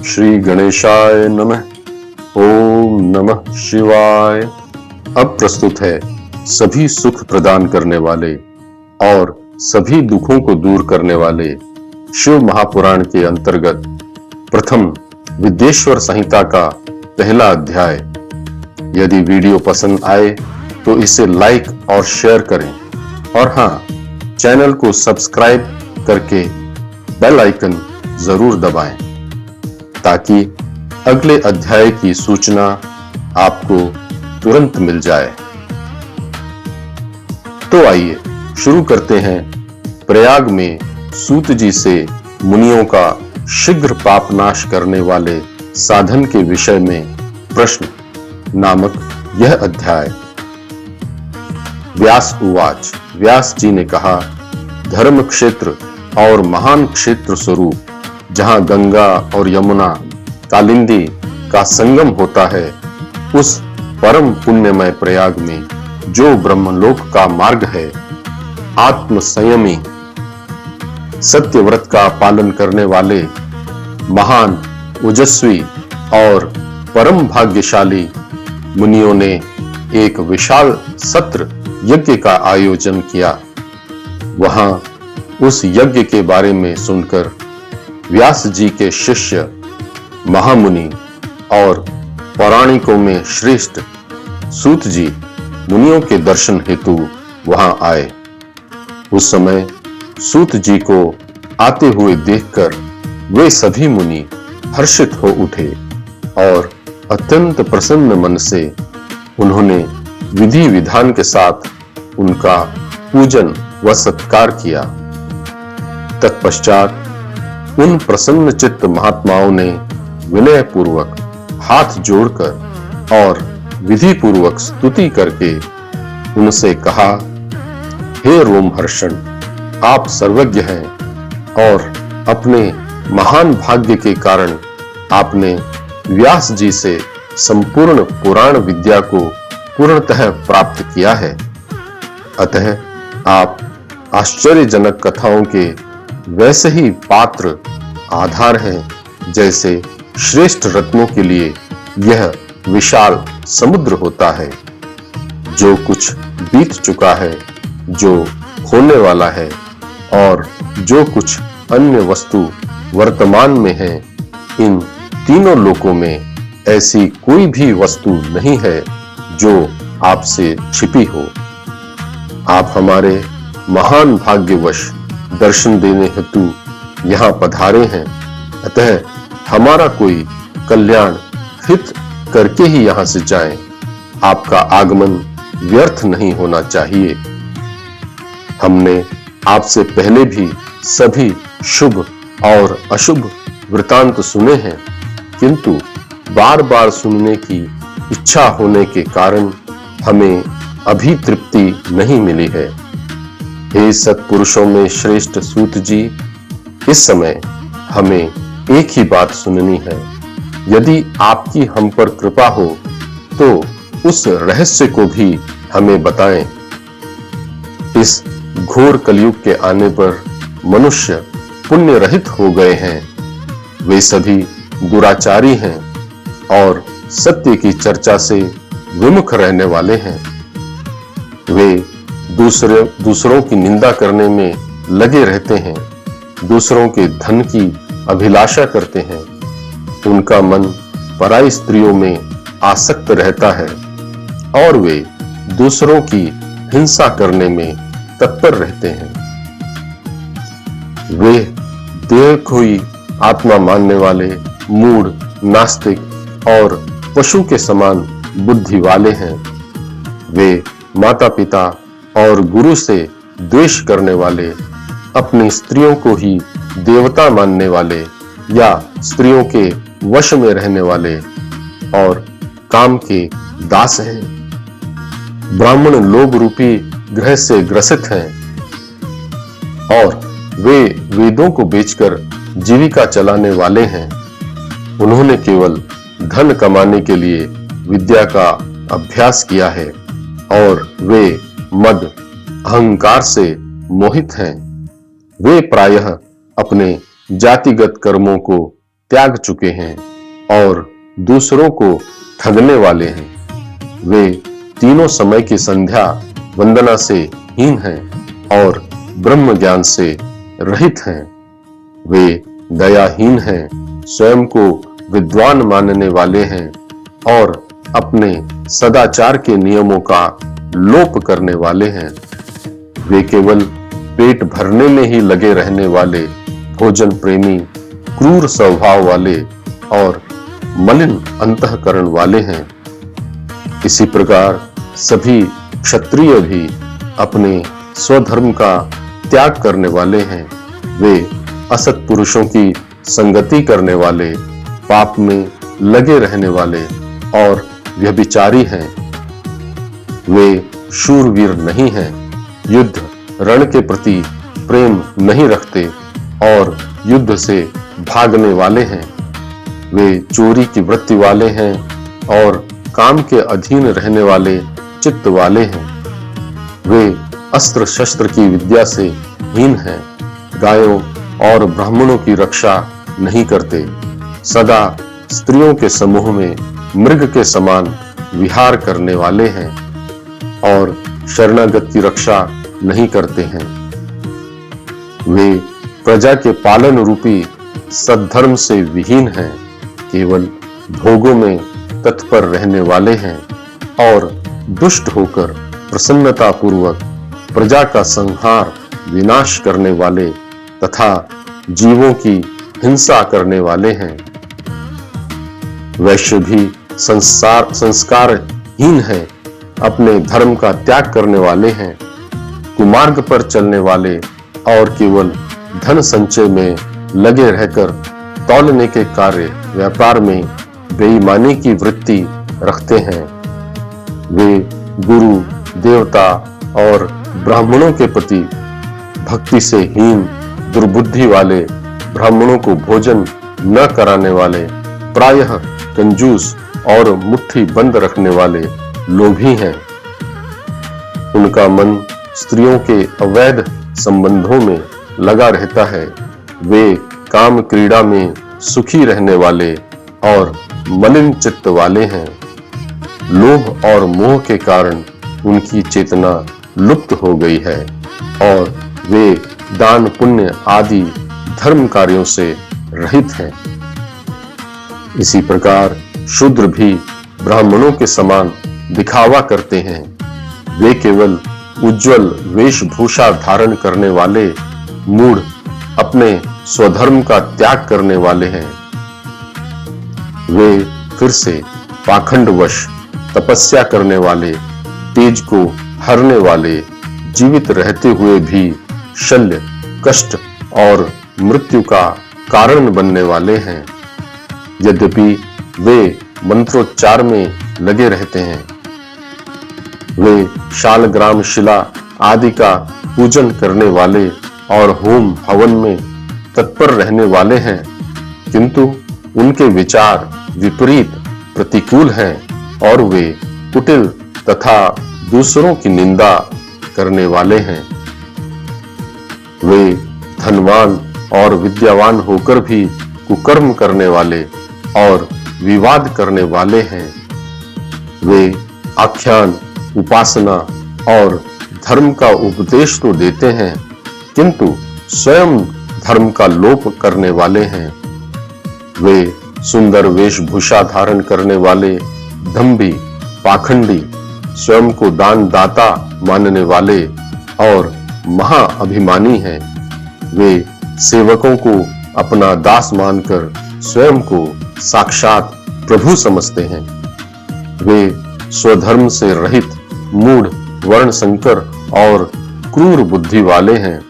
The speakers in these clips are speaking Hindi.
श्री गणेशाय नमः। ओम नमः शिवाय। अब प्रस्तुत है सभी सुख प्रदान करने वाले और सभी दुखों को दूर करने वाले शिव महापुराण के अंतर्गत प्रथम विद्येश्वर संहिता का पहला अध्याय। यदि वीडियो पसंद आए तो इसे लाइक और शेयर करें और हाँ, चैनल को सब्सक्राइब करके बेल आइकन जरूर दबाएं ताकि अगले अध्याय की सूचना आपको तुरंत मिल जाए। तो आइए शुरू करते हैं प्रयाग में सूत जी से मुनियों का शीघ्र पाप नाश करने वाले साधन के विषय में प्रश्न नामक यह अध्याय। व्यास उवाच। व्यास जी ने कहा, धर्म क्षेत्र और महान क्षेत्र स्वरूप जहां गंगा और यमुना कालिंदी का संगम होता है, उस परम पुण्यमय प्रयाग में जो ब्रह्मलोक का मार्ग है, आत्म संयमी सत्यव्रत का पालन करने वाले महान ओजस्वी और परम भाग्यशाली मुनियों ने एक विशाल सत्र यज्ञ का आयोजन किया। वहां उस यज्ञ के बारे में सुनकर व्यास जी के शिष्य महामुनि और पौराणिकों में श्रेष्ठ सूत जी मुनियों के दर्शन हेतु वहां आए। उस समय सूत जी को आते हुए देखकर वे सभी मुनि हर्षित हो उठे और अत्यंत प्रसन्न मन से उन्होंने विधि विधान के साथ उनका पूजन व सत्कार किया। तत्पश्चात उन प्रसन्न चित्त महात्माओं ने विनय पूर्वक हाथ जोड़कर और विधि पूर्वक स्तुति करके उनसे कहा, हे रोमहर्षण, आप सर्वज्ञ हैं और अपने महान भाग्य के कारण आपने व्यास जी से संपूर्ण पुराण विद्या को पूर्णतः प्राप्त किया है। अतः आप आश्चर्यजनक कथाओं के वैसे ही पात्र आधार हैं जैसे श्रेष्ठ रत्नों के लिए यह विशाल समुद्र होता है। जो कुछ बीत चुका है, जो होने वाला है और जो कुछ अन्य वस्तु वर्तमान में है, इन तीनों लोकों में ऐसी कोई भी वस्तु नहीं है जो आपसे छिपी हो। आप हमारे महान भाग्यवश दर्शन देने हेतु यहाँ पधारे हैं, अतः हमारा कोई कल्याण हित करके ही यहाँ से जाएं। आपका आगमन व्यर्थ नहीं होना चाहिए। हमने आपसे पहले भी सभी शुभ और अशुभ वृतांत सुने हैं, किंतु बार बार सुनने की इच्छा होने के कारण हमें अभी तृप्ति नहीं मिली है। हे सत्पुरुषों में श्रेष्ठ सूत जी, इस समय हमें एक ही बात सुननी है। यदि आपकी हम पर कृपा हो तो उस रहस्य को भी हमें बताएं। इस घोर कलयुग के आने पर मनुष्य पुण्य रहित हो गए हैं। वे सभी दुराचारी हैं और सत्य की चर्चा से विमुख रहने वाले हैं। वे दूसरों की निंदा करने में लगे रहते हैं, दूसरों के धन की अभिलाषा करते हैं। उनका मन पराई स्त्रियों में आसक्त रहता है और वे दूसरों की हिंसा करने में तत्पर रहते हैं। वे देह खोई आत्मा मानने वाले मूढ़, नास्तिक और पशु के समान बुद्धि वाले हैं। वे माता पिता और गुरु से द्वेष करने वाले, अपनी स्त्रियों को ही देवता मानने वाले या स्त्रियों के वश में रहने वाले और काम के दास हैं। ब्राह्मण लोभ रूपी ग्रह से ग्रसित हैं और वे वेदों को बेचकर जीविका चलाने वाले हैं। उन्होंने केवल धन कमाने के लिए विद्या का अभ्यास किया है और वे मद अहंकार से मोहित हैं। वे प्रायः अपने जातिगत कर्मों को त्याग चुके हैं और दूसरों को ठगने वाले हैं। वे तीनों समय की संध्या वंदना से हीन हैं और ब्रह्म ज्ञान से रहित हैं। वे दयाहीन हैं, स्वयं को विद्वान मानने वाले हैं और अपने सदाचार के नियमों का लोप करने वाले हैं। वे केवल पेट भरने में ही लगे रहने वाले, भोजन प्रेमी, क्रूर स्वभाव वाले और मलिन अंतःकरण वाले हैं। इसी प्रकार सभी क्षत्रिय भी अपने स्वधर्म का त्याग करने वाले हैं। वे असत पुरुषों की संगति करने वाले, पाप में लगे रहने वाले और व्यभिचारी हैं। वे शूरवीर नहीं हैं, युद्ध रण के प्रति प्रेम नहीं रखते और युद्ध से भागने वाले हैं। वे चोरी की वृत्ति वाले हैं और काम के अधीन रहने वाले चित्त वाले हैं। वे अस्त्र शस्त्र की विद्या से हीन हैं, गायों और ब्राह्मणों की रक्षा नहीं करते, सदा स्त्रियों के समूह में मृग के समान विहार करने वाले हैं और शरणागत की रक्षा नहीं करते हैं। वे प्रजा के पालन रूपी सद्धर्म से विहीन हैं, केवल भोगों में तत्पर रहने वाले हैं और दुष्ट होकर प्रसन्नता पूर्वक प्रजा का संहार विनाश करने वाले तथा जीवों की हिंसा करने वाले हैं। वैश्य भी संस्कारहीन है, अपने धर्म का त्याग करने वाले हैं, कुमार्ग पर चलने वाले और केवल धन संचय में लगे रहकर तौलने के कार्य व्यापार में बेईमानी की वृत्ति रखते हैं। वे गुरु, देवता और ब्राह्मणों के प्रति भक्ति से हीन, दुर्बुद्धि वाले, ब्राह्मणों को भोजन न कराने वाले, प्रायः कंजूस और मुट्ठी बंद रखने वाले लोभी हैं। उनका मन स्त्रियों के अवैध संबंधों में लगा रहता है। वे काम क्रीड़ा में सुखी रहने वाले और मलिन चित्त वाले हैं। लोभ और मोह के कारण उनकी चेतना लुप्त हो गई है और वे दान पुण्य आदि धर्म कार्यों से रहित हैं। इसी प्रकार शूद्र भी ब्राह्मणों के समान दिखावा करते हैं। वे केवल उज्जवल वेशभूषा धारण करने वाले, मूढ़, अपने स्वधर्म का त्याग करने वाले हैं। वे फिर से पाखंडवश तपस्या करने वाले, तेज को हरने वाले, जीवित रहते हुए भी शल्य, कष्ट और मृत्यु का कारण बनने वाले हैं। यद्यपि वे मंत्रोच्चार में लगे रहते हैं, वे शालग्राम शिला आदि का पूजन करने वाले और होम हवन में तत्पर रहने वाले हैं, किंतु उनके विचार विपरीत प्रतिकूल हैं और वे कुटिल तथा दूसरों की निंदा करने वाले हैं। वे धनवान और विद्यावान होकर भी कुकर्म करने वाले और विवाद करने वाले हैं। वे आख्यान, उपासना और धर्म का उपदेश तो देते हैं, किंतु स्वयं धर्म का लोप करने वाले हैं। वे सुंदर वेशभूषा धारण करने वाले, दंभी, पाखंडी, स्वयं को दान दाता मानने वाले और महाअभिमानी हैं। वे सेवकों को अपना दास मानकर स्वयं को साक्षात प्रभु समझते हैं। वे स्वधर्म से रहित, मूढ़, वर्ण संकर और क्रूर बुद्धि वाले हैं।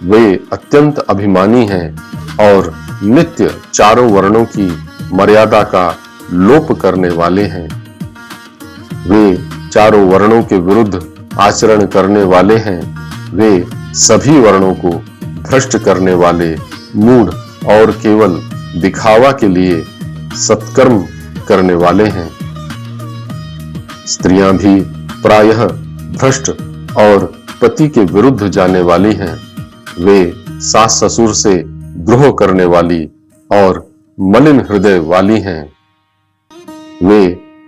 वे अत्यंत अभिमानी हैं और नित्य चारों वर्णों की मर्यादा का लोप करने वाले हैं। वे चारों वर्णों के विरुद्ध आचरण करने वाले हैं। वे सभी वर्णों को भ्रष्ट करने वाले, मूढ़ और केवल दिखावा के लिए सत्कर्म करने वाले हैं। स्त्रियां भी प्रायः भ्रष्ट और पति के विरुद्ध जाने वाली हैं। वे सास ससुर से द्रोह करने वाली और मलिन हृदय वाली हैं। वे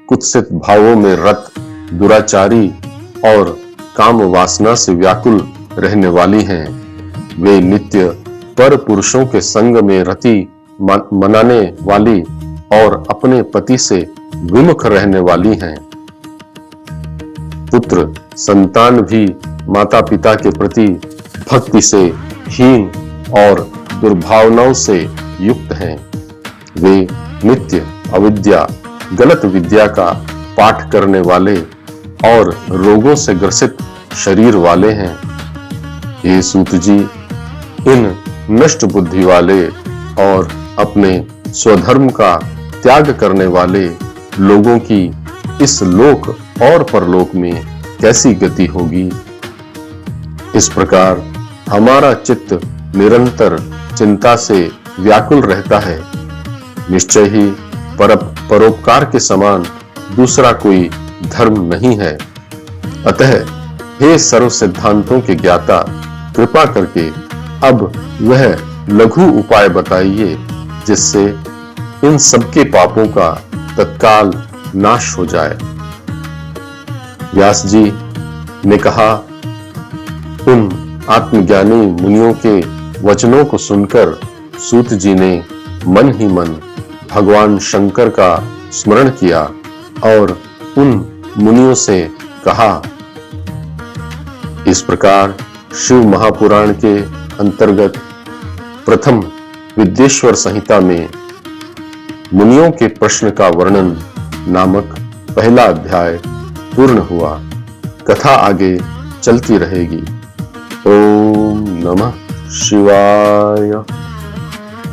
कुत्सित भावों में रत, दुराचारी और काम वासना से व्याकुल रहने वाली हैं। वे नित्य पर पुरुषों के संग में रति मनाने वाली और अपने पति से विमुख रहने वाली हैं। पुत्र संतान भी माता पिता के प्रति भक्ति से हीन और दुर्भावनाओं से युक्त हैं। वे नित्य अविद्या, गलत विद्या का पाठ करने वाले और रोगों से ग्रसित शरीर वाले हैं। ये सूत जी, इन नष्ट बुद्धि वाले और अपने स्वधर्म का त्याग करने वाले लोगों की इस लोक और परलोक में कैसी गति होगी। इस प्रकार हमारा चित्त निरंतर चिंता से व्याकुल रहता है। निश्चय ही परोपकार के समान दूसरा कोई धर्म नहीं है। अतः हे सर्व सिद्धांतों के ज्ञाता, कृपा करके अब वह लघु उपाय बताइए जिससे इन सबके पापों का तत्काल नाश हो जाए। व्यास जी ने कहा, उन आत्मज्ञानी मुनियों के वचनों को सुनकर सूत जी ने मन ही मन भगवान शंकर का स्मरण किया और उन मुनियों से कहा। इस प्रकार शिव महापुराण के अंतर्गत प्रथम विद्येश्वर संहिता में मुनियों के प्रश्न का वर्णन नामक पहला अध्याय पूर्ण हुआ। कथा आगे चलती रहेगी। ओम नमः शिवाय।